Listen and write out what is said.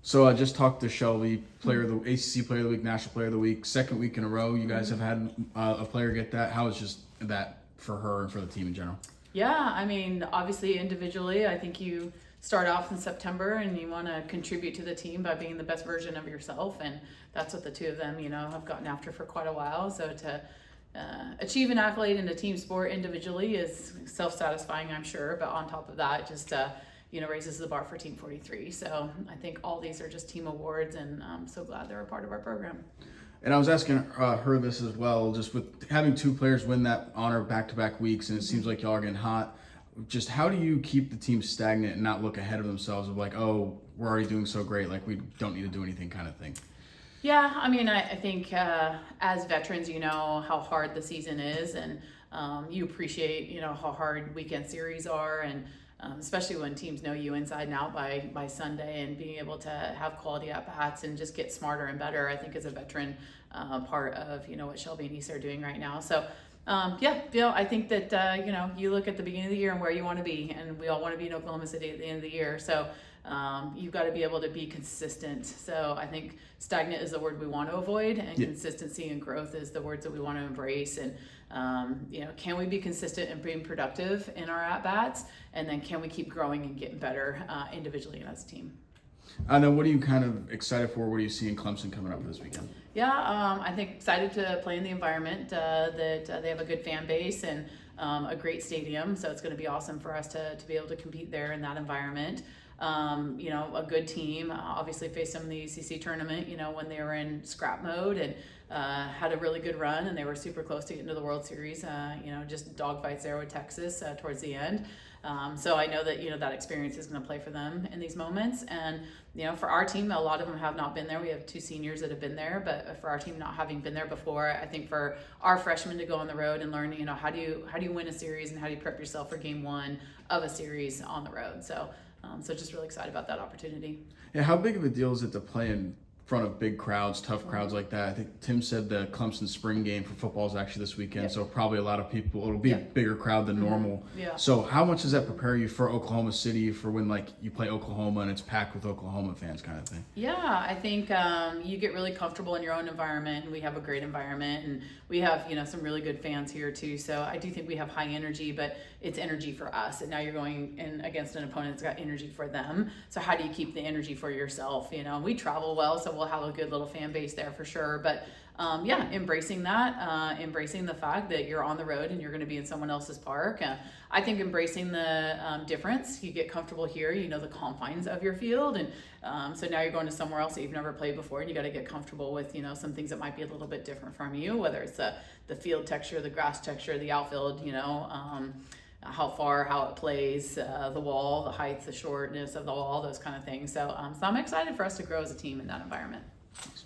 So I just talked to Shelby, player of the ACC Player of the Week, National Player of the Week, second week in a row. You guys have had a player get that. How is just that for her and for the team in general? Yeah, I mean, obviously individually, I think you start off in September and you want to contribute to the team by being the best version of yourself, and that's what the two of them, have gotten after for quite a while. So to achieve an accolade in a team sport individually is self-satisfying, I'm sure, but on top of that, just raises the bar for Team 43. So I think all these are just team awards, and I'm so glad they're a part of our program. And I was asking her this as well, just with having two players win that honor back-to-back weeks, and it seems like y'all are getting hot. Just how do you keep the team stagnant and not look ahead of themselves of like, oh, we're already doing so great, like we don't need to do anything kind of thing? Yeah, I mean, I think as veterans, you know how hard the season is, and you appreciate, how hard weekend series are, and especially when teams know you inside and out by Sunday, and being able to have quality at-bats and just get smarter and better, I think is a veteran part of, what Shelby and Issa are doing right now. So, I think that, you look at the beginning of the year and where you want to be, and we all want to be in Oklahoma City at the end of the year. So you've got to be able to be consistent. So I think stagnant is the word we want to avoid, and consistency and growth is the words that we want to embrace. And, can we be consistent and being productive in our at-bats? And then can we keep growing and getting better individually and as a team? I know. What are you kind of excited for? What do you see in Clemson coming up this weekend? Yeah, I think excited to play in the environment that they have a good fan base and a great stadium. So it's going to be awesome for us to be able to compete there in that environment. A good team, obviously faced them in the ACC tournament, when they were in scrap mode, and had a really good run, and they were super close to getting to the World Series, just dogfights there with Texas towards the end. So I know that, that experience is going to play for them in these moments. And, for our team, a lot of them have not been there. We have two seniors that have been there, but for our team not having been there before, I think for our freshmen to go on the road and learn, how do you win a series, and how do you prep yourself for game one of a series on the road? So just really excited about that opportunity. Yeah, how big of a deal is it to play in front of big crowds, tough crowds like that? I think Tim said the Clemson spring game for football is actually this weekend, so probably a lot of people, it'll be a bigger crowd than normal. Yeah. So how much does that prepare you for Oklahoma City, for when like you play Oklahoma and it's packed with Oklahoma fans kind of thing? Yeah, I think you get really comfortable in your own environment, and we have a great environment, and we have, some really good fans here too. So I do think we have high energy, but it's energy for us, and now you're going in against an opponent that's got energy for them. So how do you keep the energy for yourself? We travel well, so we'll have a good little fan base there for sure. But embracing that, embracing the fact that you're on the road and you're going to be in someone else's park. I think embracing the difference. You get comfortable here, the confines of your field, and so now you're going to somewhere else that you've never played before, and you got to get comfortable with some things that might be a little bit different from you, whether it's the field texture, the grass texture, the outfield, how far, how it plays, the wall, the height, the shortness of the wall, those kind of things. So I'm excited for us to grow as a team in that environment. Thanks.